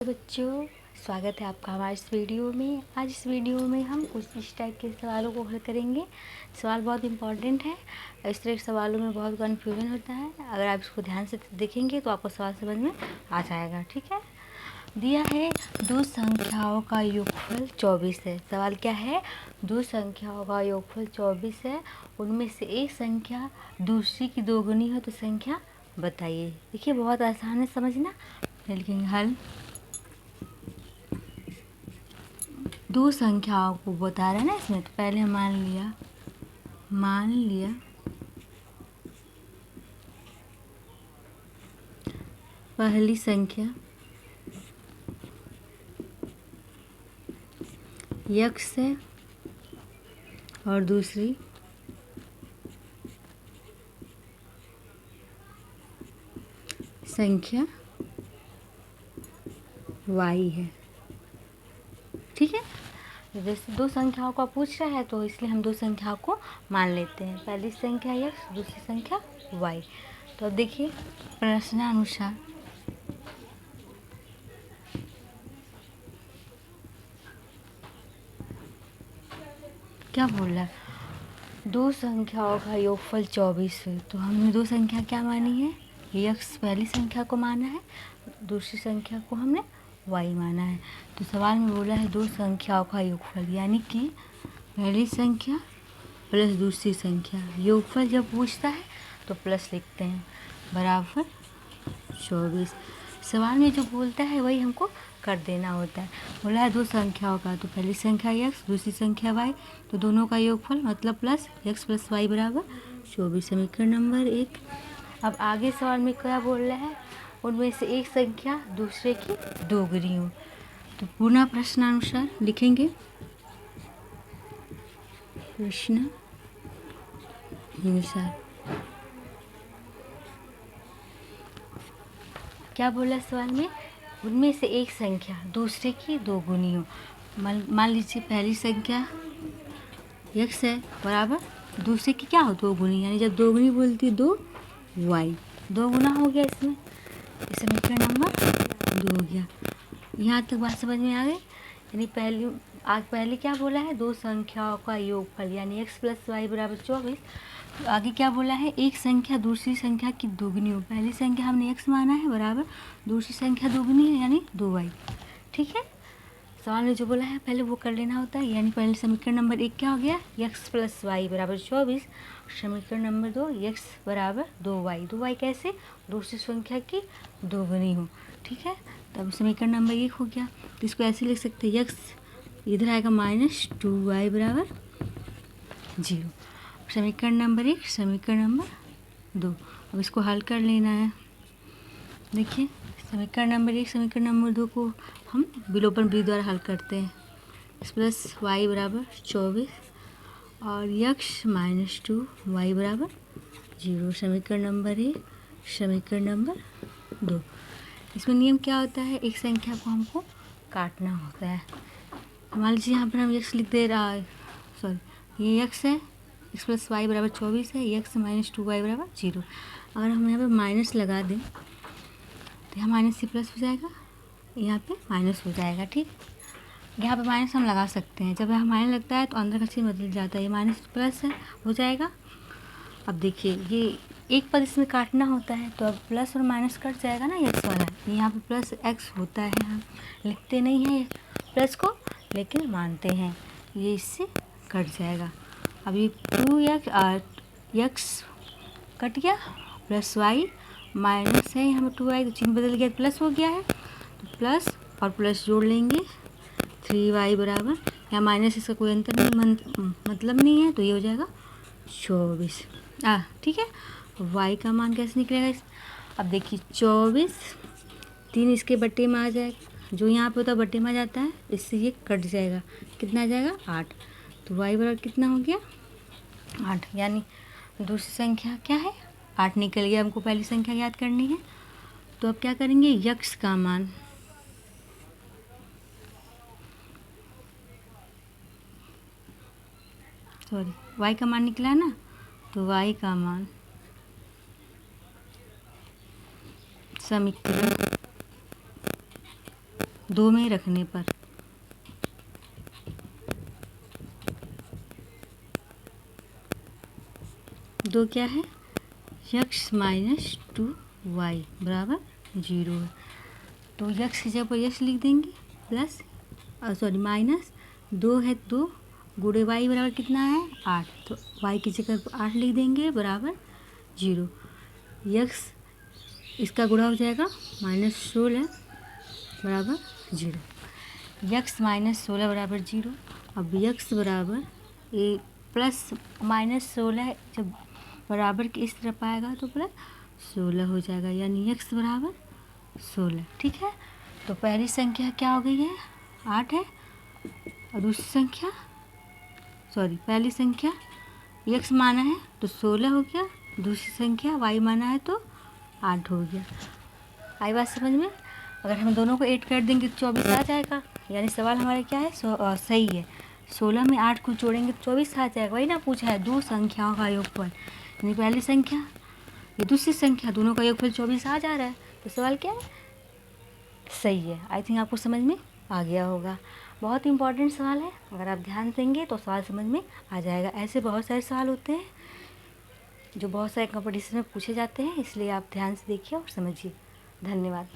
बच्चों, स्वागत है आपका हमारे इस वीडियो में। आज इस वीडियो में हम कुछ इस टाइप के सवालों को हल करेंगे। सवाल बहुत इम्पॉर्टेंट है। इस तरह के सवालों में बहुत कन्फ्यूजन होता है। अगर आप इसको ध्यान से देखेंगे तो आपको सवाल समझ में आ जाएगा। ठीक है। दिया है दो संख्याओं का योगफल 24 है। सवाल क्या है? दो संख्याओं का योगफल 24 है, उनमें से एक संख्या दूसरी की दोगुनी हो तो संख्या बताइए। देखिए बहुत आसान है समझना। लेकिन हल दो संख्याओं को बता रहा है ना इसमें, तो पहले मान लिया पहली संख्या x है और दूसरी संख्या y है। ठीक है। जैसे दो संख्याओं का पूछ रहा है तो इसलिए हम दो संख्याओं को मान लेते हैं। पहली संख्या x, दूसरी संख्या y। तो अब देखिए प्रश्नानुसार क्या बोल रहा है? दो संख्याओं का योगफल 24 है, तो हमने दो संख्या क्या मानी है? x पहली संख्या को माना है, दूसरी संख्या को हमने y माना है। तो सवाल में बोला है दो संख्याओं का योगफल, यानी कि पहली संख्या प्लस दूसरी संख्या। योगफल जब पूछता है तो प्लस लिखते हैं, बराबर 24। सवाल में जो बोलता है वही हमको कर देना होता है। बोला है दो संख्याओं का, तो पहली संख्या x, दूसरी संख्या y, तो दोनों का योगफल मतलब प्लस x प्लस y बराबर 24। समीकरण नंबर 1। अब आगे सवाल में क्या बोल रहा है? उनमें से एक संख्या दूसरे की दोगुनी हो। तो पुनः प्रश्नानुसार लिखेंगे, प्रश्न अनुसार क्या बोला सवाल में? उनमें से एक संख्या दूसरे की दोगुनी हो। मान लीजिए पहली संख्या x है बराबर दूसरे की क्या हो? दोगुनी। यानी जब दोगुनी बोलती है 2y, दो गुना हो गया इसमें। समीकरण नंबर 2 हो गया। यहाँ तक बात समझ में आ गई? यानी पहले क्या बोला है? दो संख्याओं का योगफल यानी x प्लस वाई बराबर 24। तो आगे क्या बोला है? एक संख्या दूसरी संख्या की दोगुनी हो। पहली संख्या हमने x माना है बराबर दूसरी संख्या दोगुनी है यानी 2y। ठीक है। सवाल में जो बोला है पहले वो कर लेना होता है। यानी पहले समीकरण नंबर 1 क्या हो गया? x प्लस वाई बराबर 24। समीकरण नंबर 2 x बराबर 2y। 2y कैसे? दूसरी संख्या की दोगुनी हो। ठीक है। तब समीकरण नंबर 1 हो गया। तो इसको ऐसे लिख सकते हैं, x इधर आएगा -2y बराबर 0। समीकरण नंबर 1, समीकरण नंबर 2। अब इसको हल कर लेना है। देखिए समीकरण नंबर 1, समीकरण नंबर 2 को हम विलोपन विधि द्वारा हल करते हैं। x प्लस वाई बराबर 24 और x -2y बराबर 0। समीकरण नंबर 1, समीकरण नंबर 2। इसमें नियम क्या होता है? एक संख्या को हमको काटना होता है। मान लीजिए यहाँ पर हम x लिख दे रहा है, सॉरी ये x है, x प्लस वाई बराबर 24 है, x -2y बराबर 0। अगर हम यहाँ पे माइनस लगा दें तो यहाँ माइनस से प्लस हो जाएगा, यहाँ पे माइनस हो जाएगा। ठीक, यहाँ पे माइनस हम लगा सकते हैं। जब यहाँ माइनस लगता है तो अंदर का चिन्ह बदल जाता है, ये माइनस प्लस है हो जाएगा। अब देखिए ये एक पद इसमें काटना होता है, तो अब प्लस और माइनस कट जाएगा ना x वाला। यहाँ पे प्लस x होता है, हम लिखते नहीं हैं प्लस को लेकिन मानते हैं, ये इससे कट जाएगा। अब ये 2x कट गया, प्लस y माइनस है, यहाँ पर 2y तो चिन्ह बदल गया, प्लस हो गया है। तो प्लस और प्लस जोड़ लेंगे 3y बराबर, यहाँ माइनस इसका कोई अंतर नहीं मतलब नहीं है, तो ये हो जाएगा 24। ठीक है। y का मान कैसे निकलेगा? अब देखिए 24, 3 इसके बट्टे में आ जाएगा, जो यहाँ पे होता है बट्टे में आ जाता है, इससे ये कट जाएगा। कितना आ जाएगा? 8। तो y बराबर कितना हो गया? 8। यानी दूसरी संख्या क्या है? 8 निकल गया। हमको पहली संख्या याद करनी है, तो अब क्या करेंगे? x का मान y का मान निकला ना, तो y का मान समीकरण 2 में रखने पर। दो क्या है, x माइनस 2y बराबर 0 है। तो x की जगह पर x लिख देंगे प्लस सॉरी माइनस 2 है 2 गुणे y बराबर कितना है 8, तो y की जगह पर 8 लिख देंगे बराबर 0। x इसका गुणा हो जाएगा -16 बराबर 0। x -16 बराबर 0। अब x बराबर ए प्लस -16 जब बराबर के इस तरफ आएगा तो प्लस 16 हो जाएगा, यानी x बराबर 16। ठीक है, तो पहली संख्या क्या हो गई है 8 है, और दूसरी संख्या पहली संख्या x माना है तो 16 हो गया, दूसरी संख्या y माना है तो 8 हो गया। आई बात समझ में? अगर हम दोनों को ऐड कर देंगे तो 24 आ जाएगा, यानी सवाल हमारा क्या है सही है। 16 में 8 को जोड़ेंगे तो 24 आ जाएगा। वही ना पूछा है दो संख्याओं का योगफल, यानी पहली संख्या ये दूसरी संख्या दोनों का योगफल 24 आ जा रहा है, तो सवाल क्या है सही है। आई थिंक आपको समझ में आ गया होगा। बहुत इंपॉर्टेंट सवाल है, अगर आप ध्यान देंगे तो सवाल समझ में आ जाएगा। ऐसे बहुत सारे सवाल होते हैं जो बहुत सारे कंपटीशन में पूछे जाते हैं, इसलिए आप ध्यान से देखिए और समझिए। धन्यवाद।